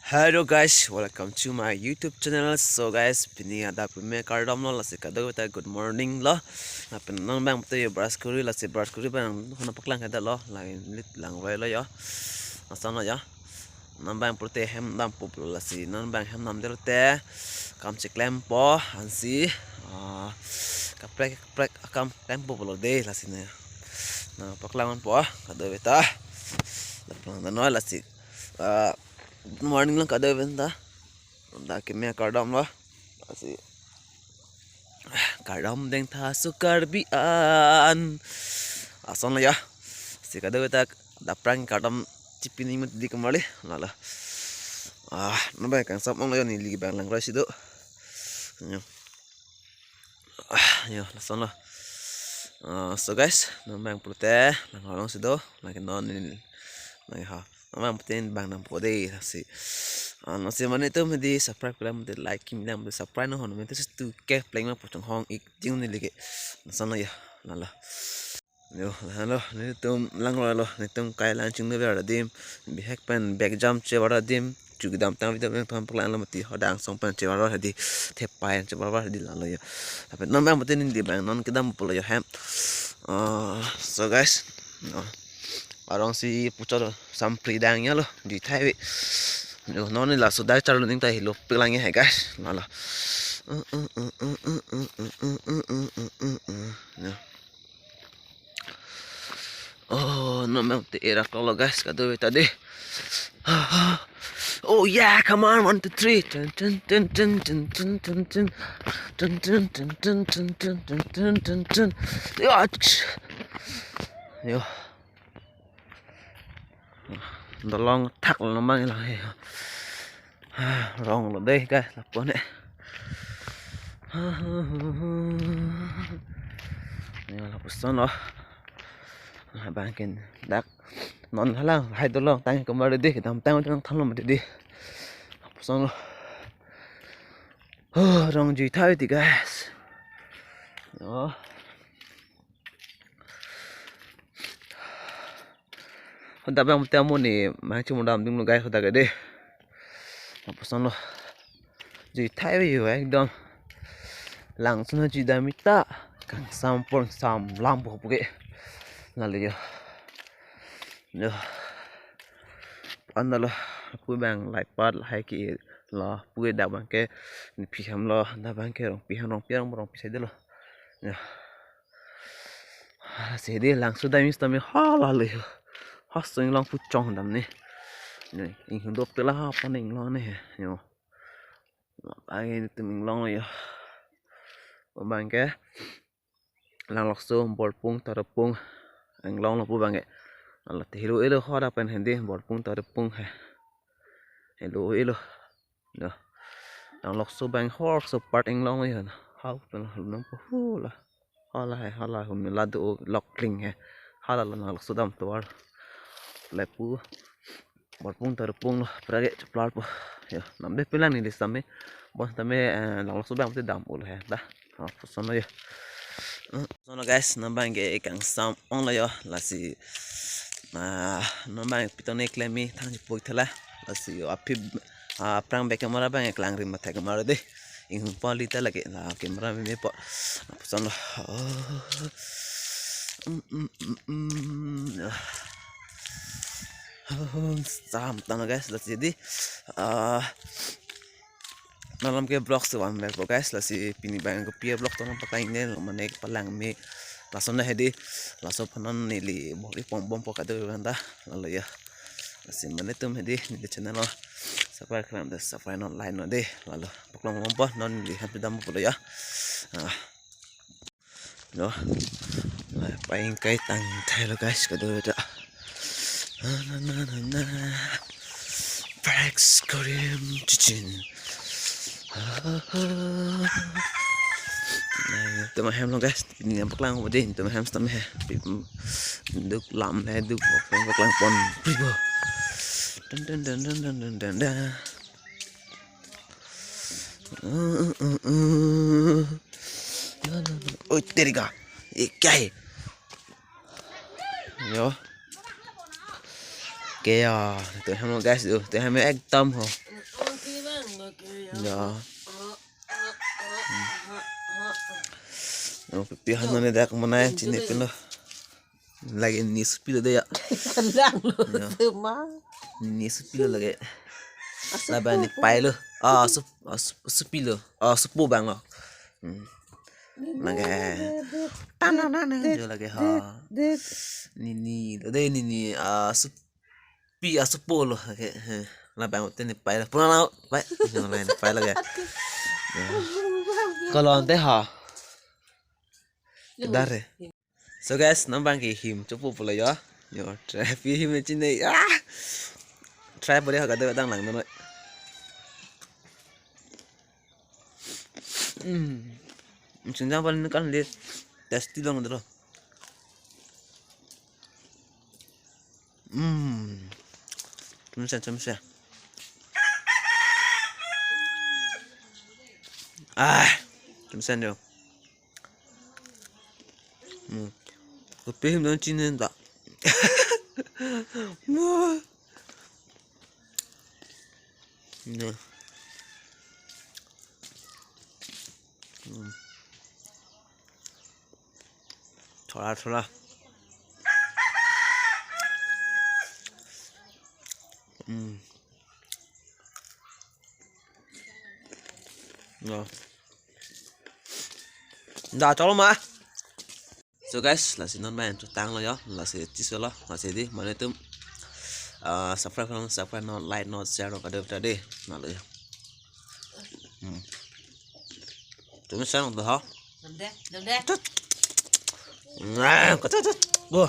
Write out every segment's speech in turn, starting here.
Hello guys, welcome to my YouTube channel. So guys, pini ada punya kardam lo lasi kado kita good morning lo. Na pin nang bang putih brush kuri lasi brush kuri bang hona paklang kada lo, lain lit lang way lo ya. Asana ya. Nang bang putih hem dam pup lo lasi nang bang hem nam del te kam cek lempo ansi kaprek kam lempo lo deh lasi na. Na paklang po kado kita. Lapang na lasi. Good morning lang kada benda. Daki me kardam lo. Asi kardam deng tha su Karbi Ason ya. Si kada beta daprang kardam cipini mut di kembali. Lala. Nabai kan sap mong lo ni ligi bang lang rai sido. Yo lason lo. So guys, nambang pulute lang orang sido lagi non ni lagi ha. Nambang putin bang nang pode si no se mane to me di subscribe kala me like kim lam subscribe no hono me to tu ke playing ma potong hong ik jing ni lege sana ya lala yo halo ni tum lang lo ni tum kai lan chung ne ba dim bi hack pen back jump che ba dim chu dam tang video me pam plan la mati hodang song pen che ba di thep pai che ba di lala ya tapi non ba mutin di bang non kedam pulo ya ham so guys no orang si pucor sampri dang ya lo di thai nó là số đá char lên tay lục bê lang nghe hay guys nó là nó mang tệ ra câu guys cả đôi tadi oh yeah come on 1 2 3 ten ten ten ten ten ten ten ten ten ten ten ten ten ten ten ten ten yo nó long thắc là nó mang lại rong là đây cái là con này là một số nó hai bạn kinh đắc non là hai đôi lon tăng cầm vào đi cái tầm tăng cho thằng nó đi một số nó rong gì thay thì guys đó hôm tập một temo này mang chung một đám đứng guys hôm tập cái đi một số nó gì thay bây giờ एकदम langsung aja minta kang sampun sam lampu puke lalu ya anda lo pui bang lại pat hai ki lo pui da bang ke ni piham lo da bang ke rong piham rong pisai de lo ya sedi langsung da mis tami ha lalu ha sing long pu chong dam ni ni ing dok te la ha pa ning lo ni yo ai tu ming long ya bang ke lang lok so bol pung tarapung ang long lo pu bang ke la te hilo elo khoda pen hendi bol pung tarapung he helo elo no lang lok so bang hor so part ang long ya how pen long pu hu la hala hum la do lok kling he hala lang lok so dam to le pu bol pung tarapung lo prage chaplar pu ya nambe pelang ni lisame bon tame lang lok so bang te dam ul he da sono ya sono guys nambang ke kang sam on la yo la si nambang pitone klemi thang ji poi thala la si yo api prang be camera bang klang rim matha camera de ing pali ta lage la camera me po sono sam tano guys la si di malam ke blog se wan mek guys la si pini bang ko pia blog to pakai ne manek palang me lason na hedi laso panon ni li boli pom bom po kado banda lalu ya si manetum hedi ni de channel subscribe kram de subscribe online no de lalu poklong bom po non li happy dam po ya no paing kai tang thai lo guys kado da na Prax Korean Chichin này tụi em luôn guys nhìn bác lang một đi tụi em tụi em bị được làm này được một bác lang con river ôi tê cả cái nhớ kìa tụi em luôn guys được tụi em mới tâm hả Ya. Pipihan na dak mana cini pino. Lagi ni sepilo deh ya. Kandang lu semua. Ni sepilo lagi. Laban ni pai lo. Ah, sepilo. Ah, sepu bang lo. Lagi. Tanana jo lagi ha. Ni deh ni sepi sepu lo lagi. Laban tu ni pai lo. Pulang lo. Pai. Jo lain pai lagi. Kalau ante ha. Kedare. So guys, nambang ki him cupu pula ya. Yo, try him cini. Try boleh agak ada dang lang noy. Senjang paling kan lihat testi dong dulu. Cemse. Cemse jo. Tapi him don cini tak. Nah. Thola. Nah. Dah cholo mà. So guys, là xin non man cho tăng lo yo, là sẽ chỉ số lo, là sẽ đi mà nên tụm subscribe không, subscribe not like not share rồi cả đều ra đi, màเลยtụi mình sáng được hả? Đừng đe. Có chết. Bơ.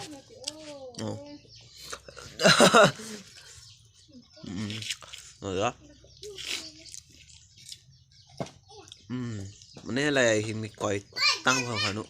Rồi đó. Mình này là hình coi tăng vào hả nụ.